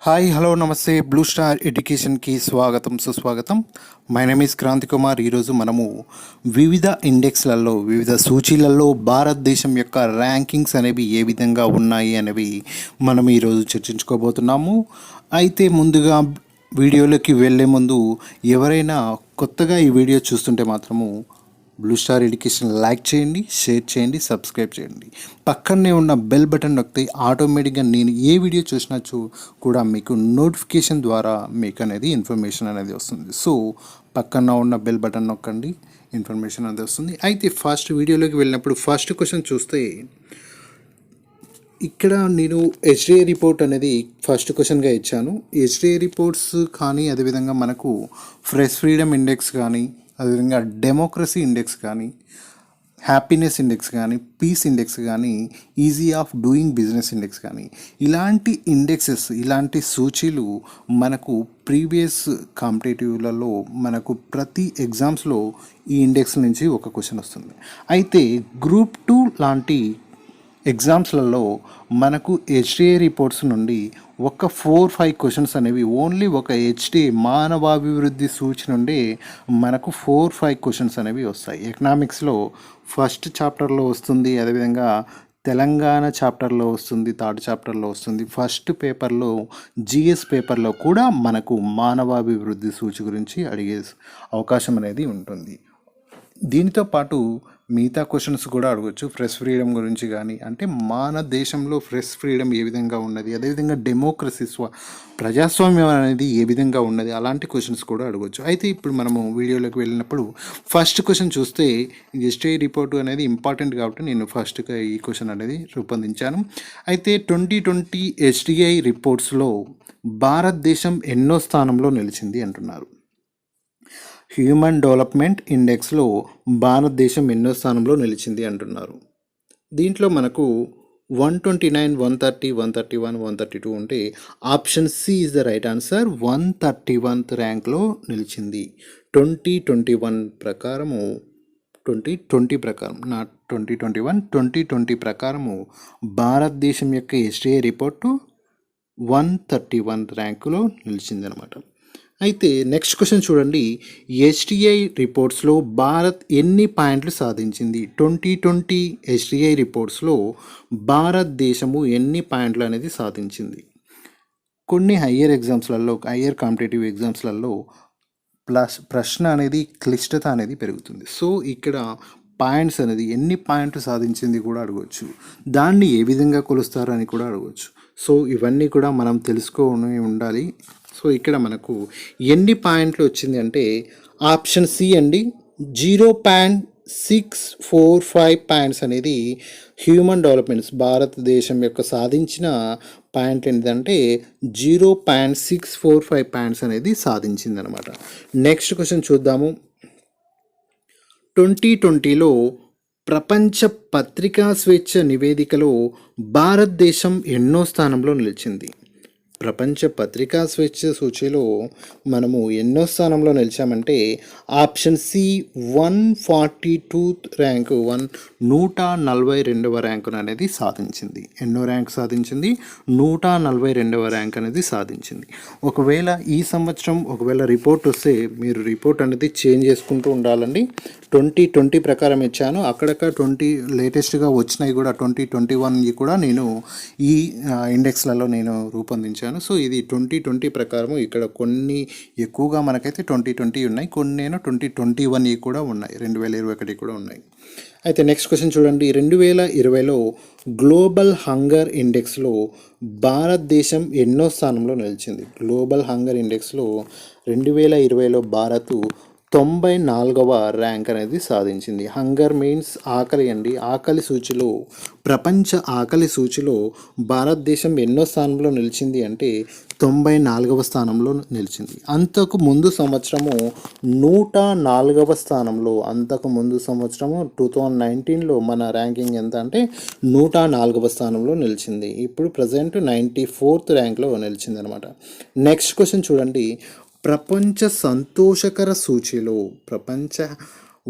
Hi hello నమస్తే Blue Star ఎడ్యుకేషన్కి స్వాగతం సుస్వాగతం. My name is Kranthi Kumar. ఈరోజు మనము వివిధ ఇండెక్స్లలో వివిధ సూచీలలో భారతదేశం యొక్క ర్యాంకింగ్స్ అనేవి ఏ విధంగా ఉన్నాయి అనేవి మనం ఈరోజు చర్చించుకోబోతున్నాము. అయితే ముందుగా వీడియోలోకి వెళ్ళే ముందు ఎవరైనా కొత్తగా ఈ వీడియో చూస్తుంటే మాత్రము బ్లూ స్టార్ ఎడ్యుకేషన్ లైక్ చేయండి, షేర్ చేయండి, సబ్స్క్రైబ్ చేయండి. పక్కనే ఉన్న బెల్ బటన్ నొక్కితే ఆటోమేటిక్గా నేను ఏ వీడియో చూసినా కూడా మీకు నోటిఫికేషన్ ద్వారా మీకు అనేది ఇన్ఫర్మేషన్ అనేది వస్తుంది. సో పక్కన ఉన్న బెల్ బటన్ నొక్కండి, ఇన్ఫర్మేషన్ అనేది వస్తుంది. అయితే ఫస్ట్ వీడియోలోకి వెళ్ళినప్పుడు ఫస్ట్ క్వశ్చన్ చూస్తే ఇక్కడ నేను హెచ్డిఐ రిపోర్ట్ అనేది ఫస్ట్ క్వశ్చన్గా ఇచ్చాను. హెచ్డిఐ రిపోర్ట్స్ కానీ అదేవిధంగా మనకు ఫ్రీడమ్ ఇండెక్స్ కానీ అదేవిధంగా డెమోక్రసీ ఇండెక్స్ కానీ హ్యాపీనెస్ ఇండెక్స్ కానీ పీస్ ఇండెక్స్ కానీ easy of doing business index కానీ ఇలాంటి ఇండెక్సెస్ ఇలాంటి సూచీలు మనకు ప్రీవియస్ కాంపిటేటివ్లలో మనకు ప్రతి ఎగ్జామ్స్లో ఈ ఇండెక్స్ నుంచి ఒక క్వశ్చన్ వస్తుంది. అయితే గ్రూప్ 2 లాంటి ఎగ్జామ్స్లలో మనకు హెచ్డిఐ రిపోర్ట్స్ నుండి ఒక 4-5 క్వశ్చన్స్ అనేవి ఓన్లీ ఒక హెచ్డిఐ మానవాభివృద్ధి సూచి నుండి మనకు 4-5 క్వశ్చన్స్ అనేవి వస్తాయి. ఎకనామిక్స్లో ఫస్ట్ చాప్టర్లో వస్తుంది, అదేవిధంగా తెలంగాణ చాప్టర్లో వస్తుంది, థర్డ్ చాప్టర్లో వస్తుంది, ఫస్ట్ పేపర్లో జిఎస్ పేపర్లో కూడా మనకు మానవాభివృద్ధి సూచి గురించి అడిగే అవకాశం అనేది ఉంటుంది. దీనితో పాటు మిగతా క్వశ్చన్స్ కూడా అడగవచ్చు. ఫ్రీడమ్ గురించి కానీ, అంటే మన దేశంలో ఫ్రీడమ్ ఏ విధంగా ఉన్నది, అదేవిధంగా డెమోక్రసీ ప్రజాస్వామ్యం అనేది ఏ విధంగా ఉన్నది, అలాంటి క్వశ్చన్స్ కూడా అడగవచ్చు. అయితే ఇప్పుడు మనము వీడియోలోకి వెళ్ళినప్పుడు ఫస్ట్ క్వశ్చన్ చూస్తే హెచ్డిఐ రిపోర్ట్ అనేది ఇంపార్టెంట్ కాబట్టి నేను ఫస్ట్గా ఈ క్వశ్చన్ అనేది రూపొందించాను. అయితే 2020 హెచ్డిఐ రిపోర్ట్స్లో భారతదేశం ఎన్నో స్థానంలో నిలిచింది అంటున్నారు. హ్యూమన్ డెవలప్మెంట్ ఇండెక్స్లో భారతదేశం ఎన్నో స్థానంలో నిలిచింది అంటున్నారు. దీంట్లో మనకు 129, 130, 131, 132 ఉంటే option C is the right answer. 131th ర్యాంక్లో నిలిచింది. 2021 ప్రకారము 2020 ప్రకారం నాట్ 2021 2020 ప్రకారము భారతదేశం యొక్క హెచ్డిఐ రిపోర్టు 131 ర్యాంకులో నిలిచిందనమాట. అయితే నెక్స్ట్ క్వశ్చన్ చూడండి. హెచ్డిఐ రిపోర్ట్స్లో భారత్ ఎన్ని పాయింట్లు సాధించింది? 2020 హెచ్డిఐ రిపోర్ట్స్లో భారతదేశము ఎన్ని పాయింట్లు అనేది సాధించింది? కొన్ని హయ్యర్ కాంపిటేటివ్ ఎగ్జామ్స్లలో ప్రశ్న అనేది క్లిష్టత అనేది పెరుగుతుంది. సో ఇక్కడ పాయింట్స్ అనేది ఎన్ని పాయింట్లు సాధించింది కూడా అడగవచ్చు. దాన్ని ఏ విధంగా కొలుస్తారు అని కూడా అడగవచ్చు. సో ఇవన్నీ కూడా మనం తెలుసుకొని ఉండాలి. సో ఇక్కడ మనకు ఎన్ని పాయింట్లు వచ్చింది అంటే ఆప్షన్ సి అండి, 0.645 పాయింట్స్ అనేది హ్యూమన్ డెవలప్మెంట్స్ భారతదేశం యొక్క సాధించిన పాయింట్ ఏంటంటే 0.645 పాయింట్స్ అనేది సాధించింది అనమాట. నెక్స్ట్ క్వశ్చన్ చూద్దాము. 2020లో ప్రపంచ పత్రికా స్వేచ్ఛ నివేదికలో భారతదేశం ఎన్నో స్థానంలో నిలిచింది? ప్రపంచ పత్రికా స్వేచ్ఛ సూచీలో మనము ఎన్నో స్థానంలో నిలిచామంటే ఆప్షన్ సి 142th ర్యాంకు 142వ ర్యాంకును అనేది సాధించింది. ఎన్నో ర్యాంక్ సాధించింది? 142వ ర్యాంక్ అనేది సాధించింది. ఒకవేళ ఈ సంవత్సరం ఒకవేళ రిపోర్ట్ వస్తే మీరు రిపోర్ట్ అనేది చేంజ్ చేసుకుంటూ ఉండాలండి. 2020 ప్రకారం ఇచ్చాను, అక్కడక్కడ 20 లేటెస్ట్గా వచ్చినాయి కూడా 2021 కూడా నేను ఈ ఇండెక్స్లలో నేను రూపొందించాను. సో ఇది 2020 ప్రకారము. ఇక్కడ కొన్ని ఎక్కువగా మనకైతే 2020 ఉన్నాయి, కొన్ని 2021 కూడా ఉన్నాయి, 2021 కూడా ఉన్నాయి. అయితే నెక్స్ట్ క్వశ్చన్ చూడండి. 2020లో గ్లోబల్ హంగర్ ఇండెక్స్లో భారతదేశం ఎన్నో స్థానంలో నిలిచింది? గ్లోబల్ హంగర్ ఇండెక్స్లో 2020లో భారత్ 94వ ర్యాంక్ అనేది సాధించింది. హంగర్ మీన్స్ ఆకలి అండి. ఆకలి సూచిలో ప్రపంచ ఆకలి సూచిలో భారతదేశం ఎన్నో స్థానంలో నిలిచింది అంటే 94వ స్థానంలో నిలిచింది. అంతకు ముందు సంవత్సరము 104వ స్థానంలో, అంతకు ముందు సంవత్సరము 2019లో మన ర్యాంకింగ్ ఎంత అంటే 104వ స్థానంలో నిలిచింది. ఇప్పుడు ప్రజెంట్ 94th ర్యాంక్లో నిలిచింది అనమాట. నెక్స్ట్ క్వశ్చన్ చూడండి. ప్రపంచ సంతోషకర సూచీలో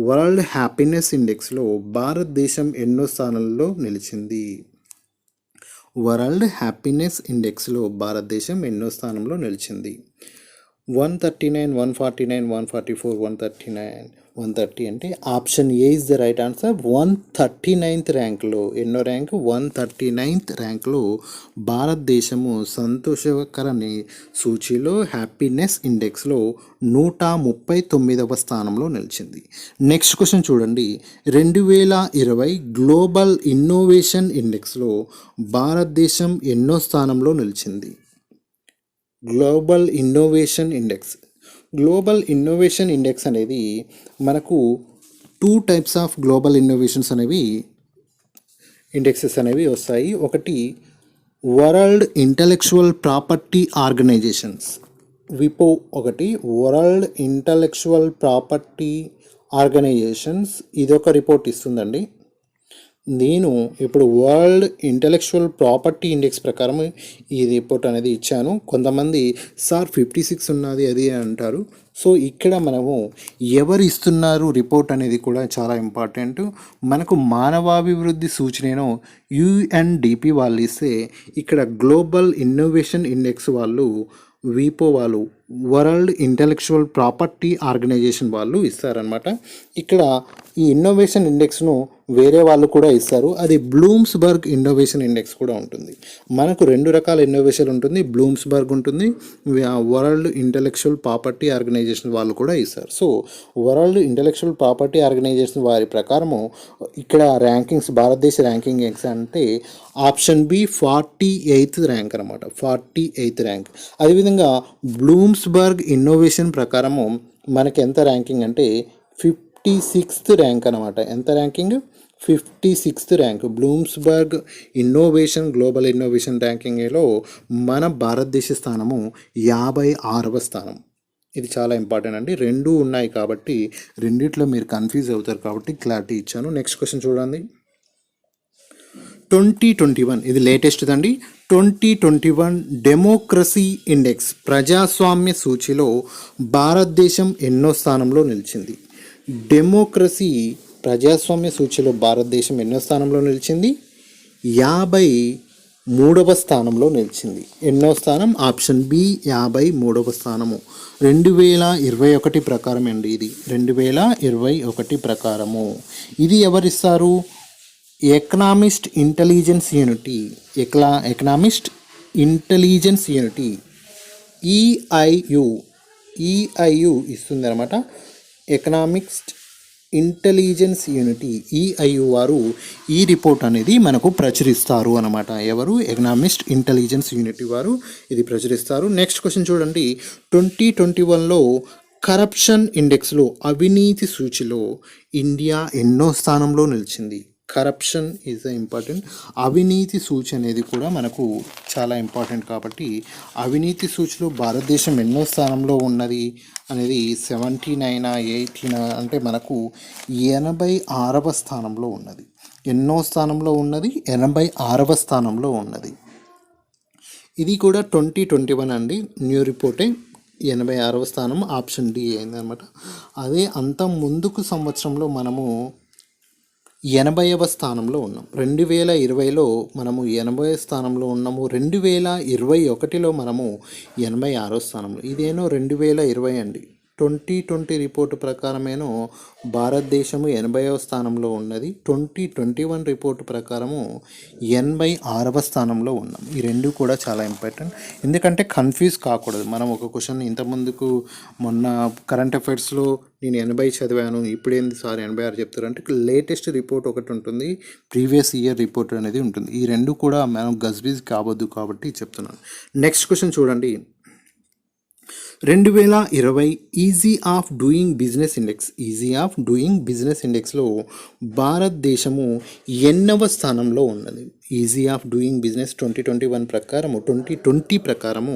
వరల్డ్ హ్యాపీనెస్ ఇండెక్స్లో భారతదేశం ఎన్నో స్థానంలో నిలిచింది? వరల్డ్ హ్యాపీనెస్ ఇండెక్స్లో భారతదేశం ఎన్నో స్థానంలో నిలిచింది? 139, 149, 144, 139, 130 అంటే option A is the right answer. 139th ర్యాంక్లో, ఎన్నో ర్యాంక్? 139th ర్యాంక్లో భారతదేశము సంతోషకర సూచీలో హ్యాపీనెస్ ఇండెక్స్లో 139వ స్థానంలో నిలిచింది. నెక్స్ట్ క్వశ్చన్ చూడండి. 2020 గ్లోబల్ ఇన్నోవేషన్ ఇండెక్స్లో భారతదేశం ఎన్నో స్థానంలో నిలిచింది? Global innovation index. Global innovation index అనేది మనకు 2 టైప్స్ ఆఫ్ గ్లోబల్ ఇన్నోవేషన్స్ అనేవి ఇండెక్సెస్ అనేవి వస్తాయి. ఒకటి వరల్డ్ ఇంటలెక్చువల్ ప్రాపర్టీ ఆర్గనైజేషన్స్, విపో. ఒకటి వరల్డ్ ఇంటలెక్చువల్ ప్రాపర్టీ ఆర్గనైజేషన్స్, ఇదొక రిపోర్ట్ ఇస్తుందండి. నేను ఇప్పుడు వరల్డ్ ఇంటలెక్చువల్ ప్రాపర్టీ ఇండెక్స్ ప్రకారం ఈ రిపోర్ట్ అనేది ఇచ్చాను. కొంతమంది సార్ 56 ఉన్నది అది అంటారు. సో ఇక్కడ మనము ఎవరు ఇస్తున్నారు రిపోర్ట్ అనేది కూడా చాలా ఇంపార్టెంట్. మనకు మానవాభివృద్ధి సూచనను యుఎన్డిపి వాళ్ళు ఇస్తే, ఇక్కడ గ్లోబల్ ఇన్నోవేషన్ ఇండెక్స్ వాళ్ళు, విపో వాళ్ళు, వరల్డ్ ఇంటలెక్చువల్ ప్రాపర్టీ ఆర్గనైజేషన్ వాళ్ళు ఇస్తారనమాట. ఇక్కడ ఈ ఇన్నోవేషన్ ఇండెక్స్ను వేరే వాళ్ళు కూడా ఇస్తారు. అది బ్లూమ్స్బర్గ్ ఇన్నోవేషన్ ఇండెక్స్ కూడా ఉంటుంది. మనకు 2 రకాల ఇన్నోవేషన్ ఉంటుంది, బ్లూమ్స్బర్గ్ ఉంటుంది, వరల్డ్ ఇంటలెక్చువల్ ప్రాపర్టీ ఆర్గనైజేషన్ వాళ్ళు కూడా ఇస్తారు. So world intellectual property organization వారి ప్రకారము ఇక్కడ ర్యాంకింగ్స్, భారతదేశ ర్యాంకింగ్ అంటే ఆప్షన్ బి 48th ర్యాంక్ అనమాట, 48th ర్యాంక్. అదేవిధంగా బ్లూమ్స్బర్గ్ ఇన్నోవేషన్ ప్రకారము మనకి ఎంత ర్యాంకింగ్ అంటే 56th ర్యాంక్ అనమాట. ఎంత ranking? 56th rank. Bloomberg innovation global innovation ర్యాంకింగ్లో మన భారతదేశ స్థానము 56వ స్థానం. ఇది చాలా ఇంపార్టెంట్ అండి. 2 ఉన్నాయి కాబట్టి రెండిట్లో మీరు కన్ఫ్యూజ్ అవుతారు కాబట్టి క్లారిటీ ఇచ్చాను. నెక్స్ట్ క్వశ్చన్ చూడండి. 2021 ఇది లేటెస్ట్ అండి. 2021 డెమోక్రసీ ఇండెక్స్, ప్రజాస్వామ్య సూచిలో భారతదేశం ఎన్నో స్థానంలో నిలిచింది? డెమోక్రసీ ప్రజాస్వామ్య సూచిలో భారతదేశం ఎన్నో స్థానంలో నిలిచింది? 53వ స్థానంలో నిలిచింది. ఎన్నో స్థానం? ఆప్షన్ బి 53వ స్థానము. 2021 ప్రకారం అండి ఇది. 2021 ప్రకారము. ఇది ఎవరిస్తారు? Economist intelligence unity, economist intelligence unity EIU ఇస్తుంది అనమాట. ఎకనామిక్స్ట్ ఇంటెలిజెన్స్ యూనిటీ ఈఐయు వారు ఈ రిపోర్ట్ అనేది మనకు ప్రచురిస్తారు అనమాట. ఎవరు? ఎకనామిస్ట్ ఇంటెలిజెన్స్ యూనిటీ వారు ఇది ప్రచురిస్తారు. నెక్స్ట్ క్వశ్చన్ చూడండి. 2021లో కరప్షన్ ఇండెక్స్లో, అవినీతి సూచిలో ఇండియా ఎన్నో స్థానంలో నిలిచింది? Corruption is important. అవినీతి సూచి అనేది కూడా మనకు చాలా ఇంపార్టెంట్ కాబట్టి అవినీతి సూచిలో భారతదేశం ఎన్నో స్థానంలో ఉన్నది అనేది 79 18 అంటే మనకు 86వ స్థానంలో ఉన్నది. ఎన్నో స్థానంలో ఉన్నది? 86వ స్థానంలో ఉన్నది. ఇది కూడా 2021 అండి, న్యూ రిపోర్టే. 86వ స్థానం ఆప్షన్ డి అయిందనమాట. అదే అంత ముందుకు సంవత్సరంలో మనము 80వ స్థానంలో ఉన్నాం. 2020లో మనము 80వ స్థానంలో ఉన్నాము. 2021లో మనము 86వ స్థానంలో. ఇదేనో 2020 అండి. 2020 రిపోర్టు ప్రకారమేనో భారతదేశము 80వ స్థానంలో ఉన్నది. 2021 రిపోర్టు ప్రకారము 86వ స్థానంలో ఉన్నాం. ఈ రెండు కూడా చాలా ఇంపార్టెంట్, ఎందుకంటే కన్ఫ్యూజ్ కాకూడదు. మనం ఒక క్వశ్చన్ ఇంతకుముందుకు మొన్న కరెంట్ అఫైర్స్లో నేను 80 చదివాను, ఇప్పుడేంది సార్ 86 చెప్తారు అంటే, లేటెస్ట్ రిపోర్ట్ ఒకటి ఉంటుంది, ప్రీవియస్ ఇయర్ రిపోర్ట్ అనేది ఉంటుంది. ఈ రెండు కూడా మనం గజ్బీజ్ కావద్దు కాబట్టి చెప్తున్నాను. నెక్స్ట్ క్వశ్చన్ చూడండి. 2020 easy of doing business index, easy of doing business ఇండెక్స్లో భారతదేశము ఎన్నవ స్థానంలో ఉన్నది? ఈజీ ఆఫ్ డూయింగ్ బిజినెస్ 2021 ప్రకారము, 2020 ప్రకారము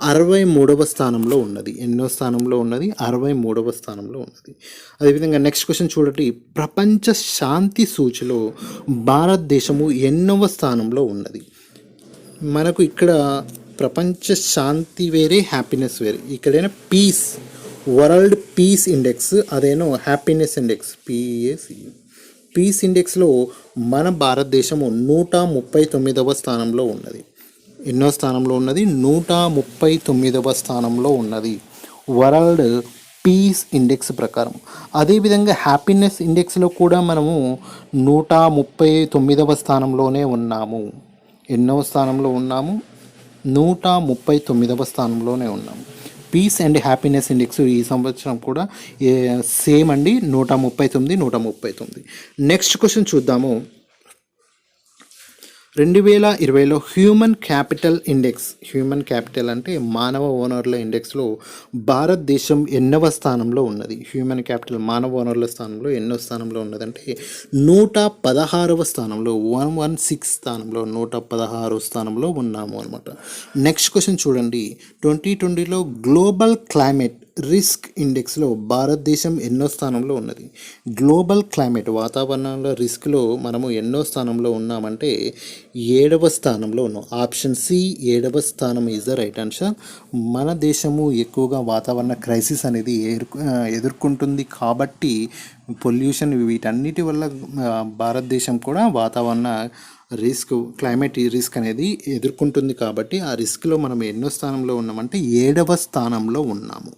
63వ స్థానంలో ఉన్నది. ఎన్నో స్థానంలో ఉన్నది? 63వ స్థానంలో ఉన్నది. అదేవిధంగా నెక్స్ట్ క్వశ్చన్ చూడండి. ప్రపంచ శాంతి సూచిలో భారతదేశము ఎన్నవ స్థానంలో ఉన్నది? మనకు ఇక్కడ ప్రపంచ శాంతి వేరే, హ్యాపీనెస్ వేరే. ఇక్కడైనా పీస్, వరల్డ్ పీస్ ఇండెక్స్, అదేనో హ్యాపీనెస్ ఇండెక్స్, పిఎసి పీస్ ఇండెక్స్లో మన భారతదేశము 139వ స్థానంలో ఉన్నది. ఎన్నో స్థానంలో ఉన్నది? 139వ స్థానంలో ఉన్నది వరల్డ్ పీస్ ఇండెక్స్ ప్రకారం. అదేవిధంగా హ్యాపీనెస్ ఇండెక్స్లో కూడా మనము 139వ స్థానంలోనే ఉన్నాము. ఎన్నో స్థానంలో ఉన్నాము? 139వ స్థానంలోనే ఉన్నాము. పీస్ అండ్ హ్యాపీనెస్ ఇండెక్స్ ఈ సంవత్సరం కూడా సేమ్ అండి, 139. నెక్స్ట్ క్వశ్చన్ చూద్దాము. 2020లో human capital index, human capital అంటే మానవ వనరుల ఇండెక్స్లో భారతదేశం ఎన్నవ స్థానంలో ఉన్నది? హ్యూమన్ క్యాపిటల్ మానవ వనరుల స్థానంలో ఎన్నో స్థానంలో ఉన్నదంటే 116వ స్థానంలో, 116 స్థానంలో, 116వ స్థానంలో ఉన్నాము అనమాట. నెక్స్ట్ క్వశ్చన్ చూడండి. 2020లో గ్లోబల్ క్లైమేట్ రిస్క్ ఇండెక్స్లో భారతదేశం ఎన్నో స్థానంలో ఉన్నది? గ్లోబల్ క్లైమేట్ వాతావరణంలో రిస్క్లో మనము ఎన్నో స్థానంలో ఉన్నామంటే 7వ స్థానంలో ఉన్నాం. ఆప్షన్ సి 7వ స్థానం ఈజ్ ద రైట్ ఆన్సర్. మన దేశము ఎక్కువగా వాతావరణ క్రైసిస్ అనేది ఎదుర్కొంటుంది కాబట్టి పొల్యూషన్ వీటన్నిటి వల్ల భారతదేశం కూడా వాతావరణ రిస్క్, క్లైమేట్ రిస్క్ అనేది ఎదుర్కొంటుంది కాబట్టి ఆ రిస్క్లో మనం ఎన్నో స్థానంలో ఉన్నామంటే 7వ స్థానంలో ఉన్నాము.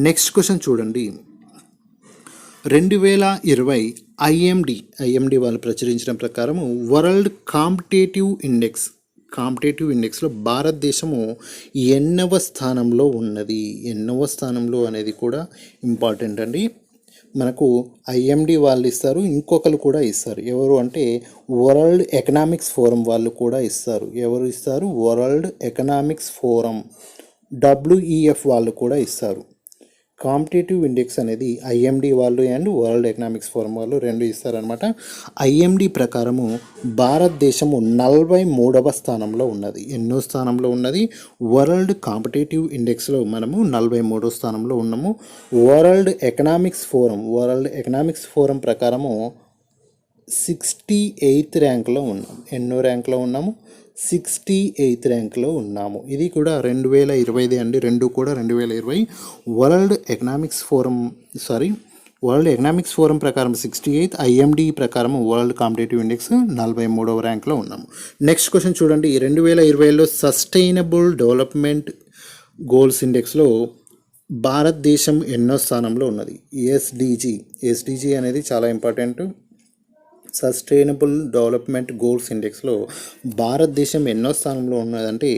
నెక్స్ట్ క్వశ్చన్ చూడండి. 2020 ఐఎండి వాళ్ళు ప్రచురించిన ప్రకారం వరల్డ్ కాంపిటేటివ్ ఇండెక్స్లో భారతదేశము ఎన్నవ స్థానంలో ఉన్నది? ఎన్నవ స్థానంలో అనేది కూడా ఇంపార్టెంట్ అండి. మనకు ఐఎండి వాళ్ళు ఇస్తారు, ఇంకొకరు కూడా ఇస్తారు. ఎవరు అంటే వరల్డ్ ఎకనామిక్స్ ఫోరం వాళ్ళు కూడా ఇస్తారు. ఎవరు ఇస్తారు? వరల్డ్ ఎకనామిక్స్ ఫోరం, WEF వాళ్ళు కూడా ఇస్తారు. కాంపిటేటివ్ ఇండెక్స్ అనేది ఐఎండి వాళ్ళు అండ్ వరల్డ్ ఎకనామిక్స్ ఫోరం వాళ్ళు రెండు ఇస్తారనమాట. ఐఎండి ప్రకారము భారతదేశము 43వ స్థానంలో ఉన్నది. ఎన్నో స్థానంలో ఉన్నది? వరల్డ్ కాంపిటేటివ్ ఇండెక్స్లో మనము 43వ స్థానంలో ఉన్నాము. వరల్డ్ ఎకనామిక్స్ ఫోరం ప్రకారము 68th ర్యాంక్లో ఉన్నాము. ఎన్నో ర్యాంక్లో ఉన్నాము? 68th ర్యాంక్లో ఉన్నాము. ఇది కూడా 2020 అండి, రెండు కూడా 2020. వరల్డ్ ఎకనామిక్స్ ఫోరం ప్రకారం 68, ఐఎండి ప్రకారం వరల్డ్ కాంపిటేటివ్ ఇండెక్స్ 43వ ర్యాంక్లో ఉన్నాము. నెక్స్ట్ క్వశ్చన్ చూడండి. 2020లో సస్టైనబుల్ డెవలప్మెంట్ గోల్స్ ఇండెక్స్లో భారతదేశం ఎన్నో స్థానంలో ఉన్నది? ఎస్డిజి అనేది చాలా ఇంపార్టెంట్. సస్టైనబుల్ డెవలప్మెంట్ గోల్స్ ఇండెక్స్లో భారతదేశం ఎన్నో స్థానంలో ఉన్నదంటే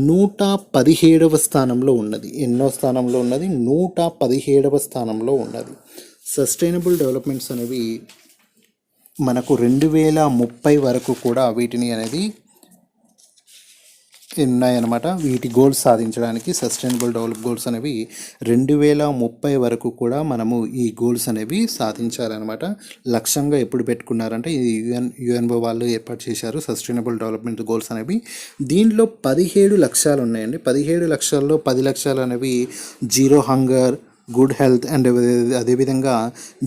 117వ స్థానంలో ఉన్నది. ఎన్నో స్థానంలో ఉన్నది? 117వ స్థానంలో ఉన్నది. సస్టైనబుల్ డెవలప్మెంట్స్ అనేవి మనకు 2030 వరకు కూడా వీటిని అనేది ఉన్నాయన్నమాట. వీటి గోల్స్ సాధించడానికి సస్టైనబుల్ డెవలప్ గోల్స్ అనేవి 2030 వరకు కూడా మనము ఈ గోల్స్ అనేవి సాధించాలన్నమాట. లక్ష్యంగా ఎప్పుడు పెట్టుకున్నారంటే ఇది యుఎన్ఓ వాళ్ళు ఏర్పాటు చేశారు సస్టైనబుల్ డెవలప్మెంట్ గోల్స్ అనేవి. దీంట్లో 17 లక్ష్యాలు ఉన్నాయండి. 17 లక్ష్యాల్లో 10 లక్ష్యాలు అనేవి zero hunger, good health and అదేవిధంగా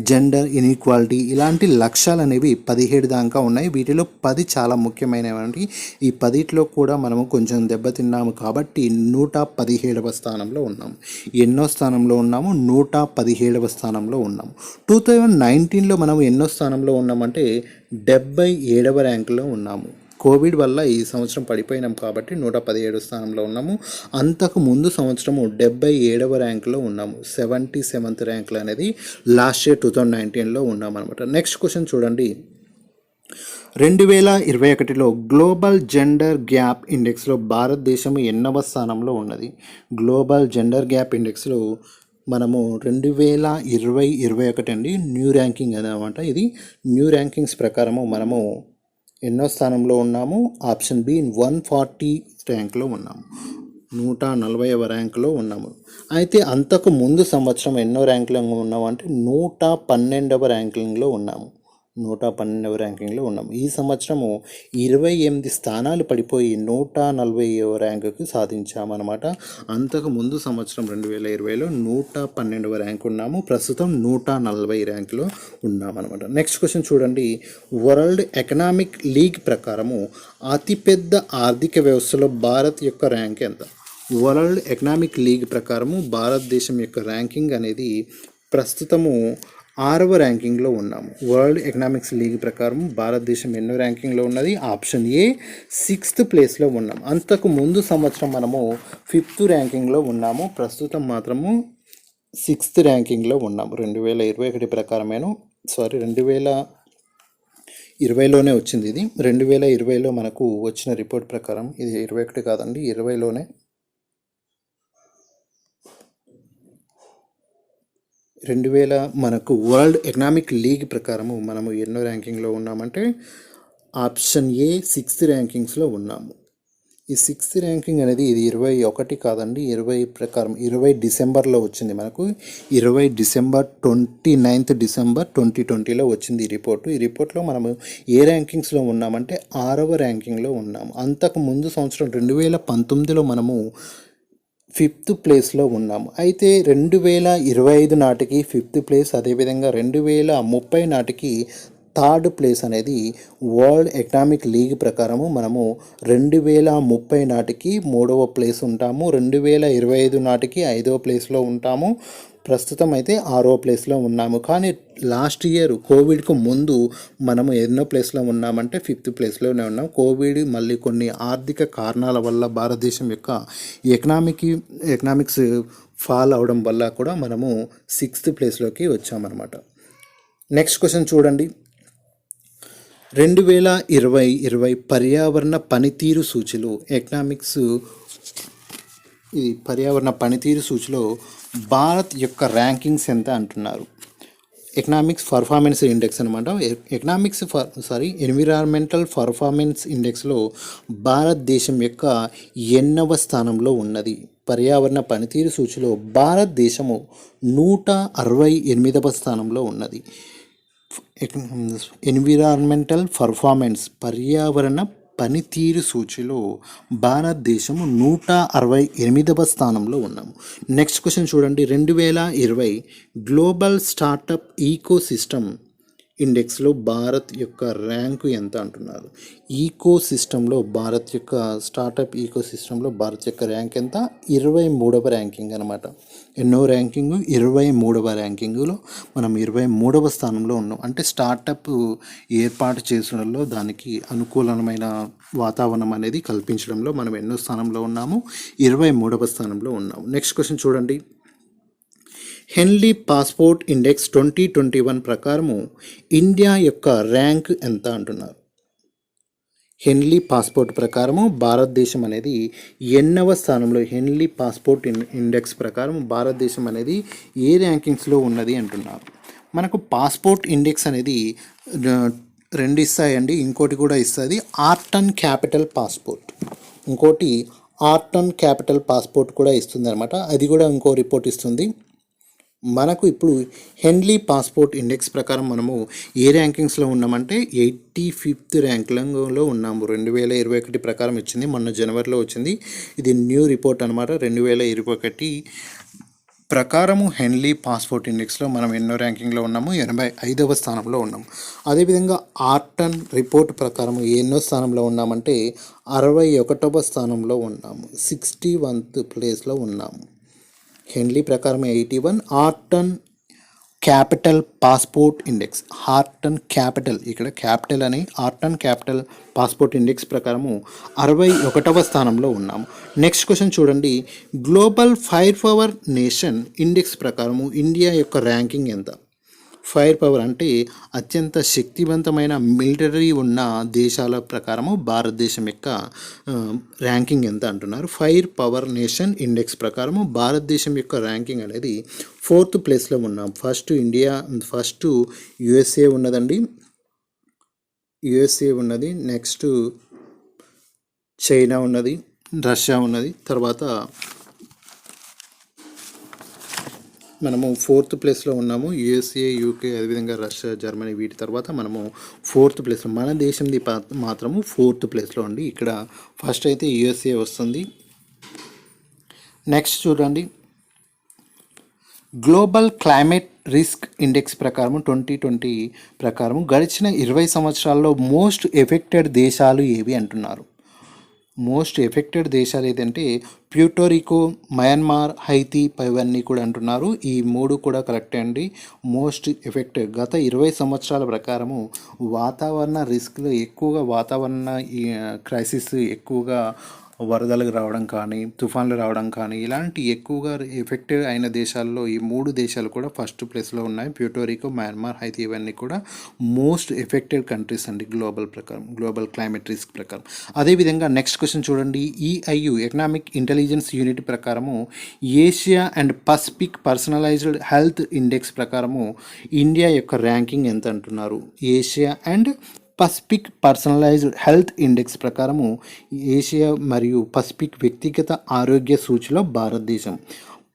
జెండర్ ఇన్ఈక్వాలిటీ, ఇలాంటి లక్ష్యాలు అనేవి 17 దాకా ఉన్నాయి. వీటిలో 10 చాలా ముఖ్యమైనవి. ఈ 10లో కూడా మనము కొంచెం దెబ్బతిన్నాము కాబట్టి 117వ స్థానంలో ఉన్నాము. ఎన్నో స్థానంలో ఉన్నాము? 117వ స్థానంలో ఉన్నాము. 2019లో మనం ఎన్నో స్థానంలో ఉన్నామంటే 77వ ర్యాంకులో ఉన్నాము. కోవిడ్ వల్ల ఈ సంవత్సరం పడిపోయినాం కాబట్టి 117వ స్థానంలో ఉన్నాము. అంతకు ముందు సంవత్సరము 77వ ర్యాంకులో ఉన్నాము. 77th ర్యాంకులో అనేది లాస్ట్ ఇయర్ 2019లో ఉన్నామన్నమాట. నెక్స్ట్ క్వశ్చన్ చూడండి. 2021లో గ్లోబల్ జెండర్ గ్యాప్ ఇండెక్స్లో భారతదేశం ఎన్నవ స్థానంలో ఉన్నది? గ్లోబల్ జెండర్ గ్యాప్ ఇండెక్స్లో మనము 2020-21 అండి, న్యూ ర్యాంకింగ్ అన్నమాట. ఇది న్యూ ర్యాంకింగ్స్ ప్రకారము మనము ఎన్నో స్థానంలో ఉన్నాము? ఆప్షన్ బి 140 ర్యాంక్లో ఉన్నాము. 140వ ర్యాంకులో ఉన్నాము. అయితే అంతకు ముందు సంవత్సరం ఎన్నో ర్యాంకులో ఉన్నాము అంటే 112వ ర్యాంకింగ్లో ఉన్నాము. 112వ ర్యాంకింగ్లో ఉన్నాము. ఈ సంవత్సరము 28 స్థానాలు పడిపోయి 140వ ర్యాంకుకి సాధించామన్నమాట. అంతకు ముందు సంవత్సరం 2020లో 112వ ర్యాంక్ ఉన్నాము. ప్రస్తుతం 140 ర్యాంకులో ఉన్నామన్నమాట. నెక్స్ట్ క్వశ్చన్ చూడండి. వరల్డ్ ఎకనామిక్ లీగ్ ప్రకారము అతిపెద్ద ఆర్థిక వ్యవస్థలో భారత్ యొక్క ర్యాంక్ ఎంత? వరల్డ్ ఎకనామిక్ లీగ్ ప్రకారము భారతదేశం యొక్క ర్యాంకింగ్ అనేది ప్రస్తుతము 6వ ర్యాంకింగ్లో ఉన్నాము. వరల్డ్ ఎకనామిక్స్ లీగ్ ప్రకారం భారతదేశం ఎన్నో ర్యాంకింగ్లో ఉన్నది? ఆప్షన్ ఏ 6th ప్లేస్లో ఉన్నాం. అంతకు ముందు సంవత్సరం మనము 5th ర్యాంకింగ్లో ఉన్నాము. ప్రస్తుతం మాత్రము 6th ర్యాంకింగ్లో ఉన్నాము. 2021 ప్రకారమేను 2020లోనే వచ్చింది ఇది. 2020లో మనకు వచ్చిన రిపోర్ట్ ప్రకారం, ఇది 21 కాదండి, 20లోనే మనకు వరల్డ్ ఎకనామిక్ లీగ్ ప్రకారము మనము ఎన్నో ర్యాంకింగ్లో ఉన్నామంటే ఆప్షన్ ఏ 6th ర్యాంకింగ్స్లో ఉన్నాము. ఈ 6th ర్యాంకింగ్ అనేది ఇది 21 కాదండి, 20 ప్రకారం 20 డిసెంబర్లో వచ్చింది మనకు. 29th డిసెంబర్ 2020లో వచ్చింది ఈ రిపోర్టు. ఈ రిపోర్ట్లో మనము ఏ ర్యాంకింగ్స్లో ఉన్నామంటే 6వ ర్యాంకింగ్లో ఉన్నాము. అంతకు ముందు సంవత్సరం 2019లో మనము 5th ప్లేస్లో ఉన్నాము. అయితే 2025 నాటికి 5th ప్లేస్, అదేవిధంగా 2030 నాటికి 3rd ప్లేస్ అనేది వరల్డ్ ఎకనామిక్ లీగ్ ప్రకారము మనము 2030 నాటికి 3వ ప్లేస్ ఉంటాము. 2025 నాటికి 5వ ప్లేస్లో ఉంటాము. ప్రస్తుతం అయితే 6వ ప్లేస్లో ఉన్నాము. కానీ లాస్ట్ ఇయర్ కోవిడ్కు ముందు మనము ఎన్నో ప్లేస్లో ఉన్నామంటే 5th ప్లేస్లోనే ఉన్నాం. కోవిడ్ మళ్ళీ కొన్ని ఆర్థిక కారణాల వల్ల భారతదేశం యొక్క ఎకనామిక్స్ ఫాల్ అవడం వల్ల కూడా మనము 6th ప్లేస్లోకి వచ్చామన్నమాట. నెక్స్ట్ క్వశ్చన్ చూడండి. 2020 పర్యావరణ పనితీరు సూచిలో ఇది పర్యావరణ పనితీరు సూచిలో భారత్ యొక్క ర్యాంకింగ్స్ ఎంత అంటున్నారు? ఎకనామిక్స్ పర్ఫార్మెన్స్ ఇండెక్స్ అనమాట. ఎన్విరాన్మెంటల్ పర్ఫార్మెన్స్ ఇండెక్స్లో భారతదేశం యొక్క 8వ స్థానంలో ఉన్నది? పర్యావరణ పనితీరు సూచిలో భారతదేశము 168వ స్థానంలో ఉన్నది. ఎన్విరాన్మెంటల్ పర్ఫార్మెన్స్ పర్యావరణ పనితీరు సూచిలో భారతదేశము 168వ స్థానంలో ఉన్నాము. నెక్స్ట్ క్వశ్చన్ చూడండి. 2020 గ్లోబల్ స్టార్టప్ ఈకో సిస్టమ్ ఇండెక్స్లో భారత్ యొక్క ర్యాంకు ఎంత అంటున్నారు? స్టార్టప్ ఈకో సిస్టంలో భారత్ యొక్క ర్యాంక్ ఎంత? 23వ ర్యాంకింగ్ అనమాట. ఎన్నో ర్యాంకింగ్? 23వ ర్యాంకింగ్లో మనం 23వ స్థానంలో ఉన్నాం. అంటే స్టార్టప్ ఏర్పాటు చేసడంలో దానికి అనుకూలమైన వాతావరణం అనేది కల్పించడంలో మనం ఎన్నో స్థానంలో ఉన్నాము? 23వ స్థానంలో ఉన్నాము. నెక్స్ట్ క్వశ్చన్ చూడండి. హెన్లీ పాస్పోర్ట్ ఇండెక్స్ 2021 ప్రకారము ఇండియా యొక్క ర్యాంక్ ఎంత అంటున్నారు? హెన్లీ పాస్పోర్ట్ ప్రకారము భారతదేశం అనేది 8వ స్థానంలో, హెన్లీ పాస్పోర్ట్ ఇండెక్స్ ప్రకారం భారతదేశం అనేది ఏ ర్యాంకింగ్స్లో ఉన్నది అంటున్నారు? మనకు పాస్పోర్ట్ ఇండెక్స్ అనేది 2 ఇస్తాయండి. ఇంకోటి కూడా ఇస్తుంది, ఆర్టన్ క్యాపిటల్ పాస్పోర్ట్. ఇంకోటి ఆర్టన్ క్యాపిటల్ పాస్పోర్ట్ కూడా ఇస్తుంది అనమాట. అది కూడా ఇంకో రిపోర్ట్ ఇస్తుంది. మనకు ఇప్పుడు హెన్లీ పాస్పోర్ట్ ఇండెక్స్ ప్రకారం మనము ఏ ర్యాంకింగ్స్లో ఉన్నామంటే 85th ర్యాంక్లో ఉన్నాము. 2021 ప్రకారం ఇచ్చింది, మొన్న జనవరిలో వచ్చింది. ఇది న్యూ రిపోర్ట్ అనమాట. 2021 ప్రకారము హెన్లీ పాస్పోర్ట్ ఇండెక్స్లో మనం ఎన్నో ర్యాంకింగ్లో ఉన్నాము? 85వ స్థానంలో ఉన్నాము. అదేవిధంగా ఆర్టన్ రిపోర్ట్ ప్రకారం ఎన్నో స్థానంలో ఉన్నామంటే 61వ స్థానంలో ఉన్నాము. 61th ప్లేస్లో ఉన్నాము. హెన్లీ ప్రకారం 81. Orton capital passport index, Orton capital, ఇక్కడ క్యాపిటల్ అని, ఆర్టన్ క్యాపిటల్ పాస్పోర్ట్ ఇండెక్స్ ప్రకారము 61వ స్థానంలో ఉన్నాము. నెక్స్ట్ క్వశ్చన్ చూడండి. Global fire power nation index ప్రకారము ఇండియా యొక్క ర్యాంకింగ్ ఎంత? ఫైర్ పవర్ అంటే అత్యంత శక్తివంతమైన మిలిటరీ ఉన్న దేశాల ప్రకారము భారతదేశం యొక్క ర్యాంకింగ్ ఎంత అంటున్నారు? ఫైర్ పవర్ నేషన్ ఇండెక్స్ ప్రకారము భారతదేశం యొక్క ర్యాంకింగ్ అనేది 4th ప్లేస్లో ఉన్నాం. ఫస్ట్ యుఎస్ఏ ఉన్నదండి, యుఎస్ఏ ఉన్నది. నెక్స్ట్ చైనా ఉన్నది, రష్యా ఉన్నది. తర్వాత మనము 4th ప్లేస్లో ఉన్నాము. యుఎస్ఏ, యూకే, అదేవిధంగా రష్యా, జర్మనీ, వీటి తర్వాత మనము 4th ప్లేస్లో, మన దేశంది మాత్రము 4th ప్లేస్లో అండి. ఇక్కడ ఫస్ట్ అయితే యుఎస్ఏ వస్తుంది. నెక్స్ట్ చూడండి. గ్లోబల్ క్లైమేట్ రిస్క్ ఇండెక్స్ ప్రకారం 2020 ప్రకారం గడిచిన 20 సంవత్సరాల్లో మోస్ట్ ఎఫెక్టెడ్ దేశాలు ఏవి అంటున్నారు? మోస్ట్ ఎఫెక్టెడ్ దేశాలు ఏదంటే ప్యూటోరికో, మయన్మార్, హైతీ ఇవన్నీ కూడా అంటున్నారు. ఈ మూడు కూడా కరెక్టే అండి. మోస్ట్ ఎఫెక్టెడ్ గత 20 సంవత్సరాల ప్రకారము వాతావరణ రిస్క్లు ఎక్కువగా, వాతావరణ ఈ క్రైసిస్ ఎక్కువగా వరదలకు రావడం కానీ, తుఫాన్లు రావడం కానీ ఇలాంటి ఎక్కువగా ఎఫెక్టివ్ అయిన దేశాల్లో ఈ మూడు దేశాలు కూడా ఫస్ట్ ప్లేస్లో ఉన్నాయి. ప్యూటోరికో, మయన్మార్, హైతీ ఇవన్నీ కూడా మోస్ట్ ఎఫెక్టెడ్ కంట్రీస్ అండి గ్లోబల్ ప్రకారం, గ్లోబల్ క్లైమేట్ రిస్క్ ప్రకారం. అదేవిధంగా నెక్స్ట్ క్వశ్చన్ చూడండి. ఈఐయు ఎకనామిక్ ఇంటెలిజెన్స్ యూనిట్ ప్రకారము Asia and Pacific personalised health index ప్రకారము ఇండియా యొక్క ర్యాంకింగ్ ఎంత అంటున్నారు? Asia and Pacific personalised health index ప్రకారము ఏషియా మరియు పసిఫిక్ వ్యక్తిగత ఆరోగ్య సూచిలో భారతదేశం,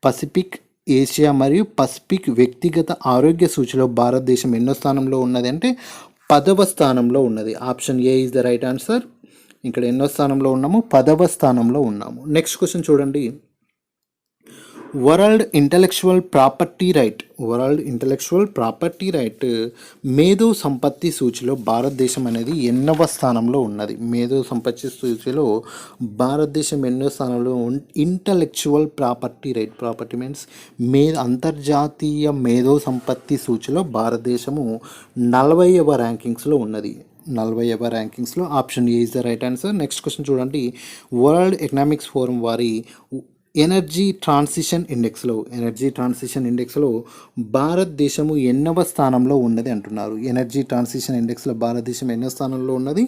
పసిఫిక్, ఏషియా మరియు పసిఫిక్ వ్యక్తిగత ఆరోగ్య సూచిలో భారతదేశం ఎన్నో స్థానంలో ఉన్నది అంటే 10వ స్థానంలో ఉన్నది. Option A is the right answer. ఇక్కడ ఎన్నో స్థానంలో ఉన్నాము? 10వ స్థానంలో ఉన్నాము. నెక్స్ట్ క్వశ్చన్ చూడండి. వరల్డ్ ఇంటలెక్చువల్ ప్రాపర్టీ రైట్ మేధో సంపత్తి సూచిలో భారతదేశం అనేది ఎన్నవ స్థానంలో ఉన్నది? మేధో సంపత్తి సూచిలో భారతదేశం ఎన్నో స్థానంలో? ఇంటలెక్చువల్ ప్రాపర్టీ మీన్స్ అంతర్జాతీయ మేధో సంపత్తి సూచిలో భారతదేశము 40వ ర్యాంకింగ్స్లో ఉన్నది. 40వ ర్యాంకింగ్స్లో. Option A is the right answer. Next question చూడండి. వరల్డ్ ఎకనామిక్స్ ఫోరం వారి ఎనర్జీ ట్రాన్సిషన్ ఇండెక్స్లో భారతదేశము ఎన్నవ స్థానంలో ఉన్నది అంటున్నారు? ఎనర్జీ ట్రాన్సిషన్ ఇండెక్స్లో భారతదేశం ఎన్నో స్థానంలో ఉన్నది?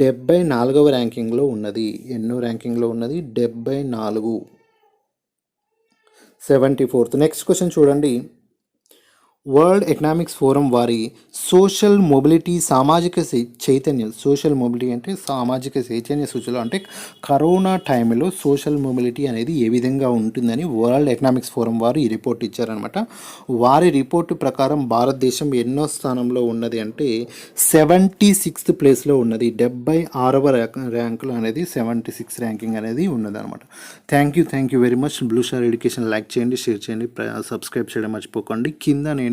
74వ ర్యాంకింగ్లో ఉన్నది. ఎన్నో ర్యాంకింగ్లో ఉన్నది? 74, 74th. నెక్స్ట్ క్వశ్చన్ చూడండి. వరల్డ్ ఎకనామిక్స్ ఫోరం వారి సోషల్ మొబిలిటీ అంటే సామాజిక చైతన్య సూచిలో, అంటే కరోనా టైంలో సోషల్ మొబిలిటీ అనేది ఏ విధంగా ఉంటుందని వరల్డ్ ఎకనామిక్స్ ఫోరం వారు ఈ రిపోర్ట్ ఇచ్చారనమాట. వారి రిపోర్టు ప్రకారం భారతదేశం ఎన్నో స్థానంలో ఉన్నది అంటే 76th ప్లేస్లో ఉన్నది. 76వ ర్యాంకులో అనేది 76 ర్యాంకింగ్ అనేది ఉన్నదనమాట. Thank you very much. Blue star education like చేయండి, షేర్ చేయండి, సబ్స్క్రైబ్ చేయడం మర్చిపోకండి. కింద నేను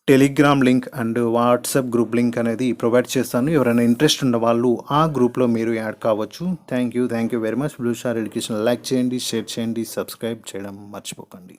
telegram link and whatsapp group link అనేది ప్రొవైడ్ చేస్తాను. ఎవరైనా ఇంట్రెస్ట్ ఉన్న వాళ్ళు ఆ గ్రూప్లో మీరు యాడ్ కావచ్చు. Thank you very much. Blue star education like చేయండి, షేర్ చేయండి, సబ్స్క్రైబ్ చేయడం మర్చిపోకండి.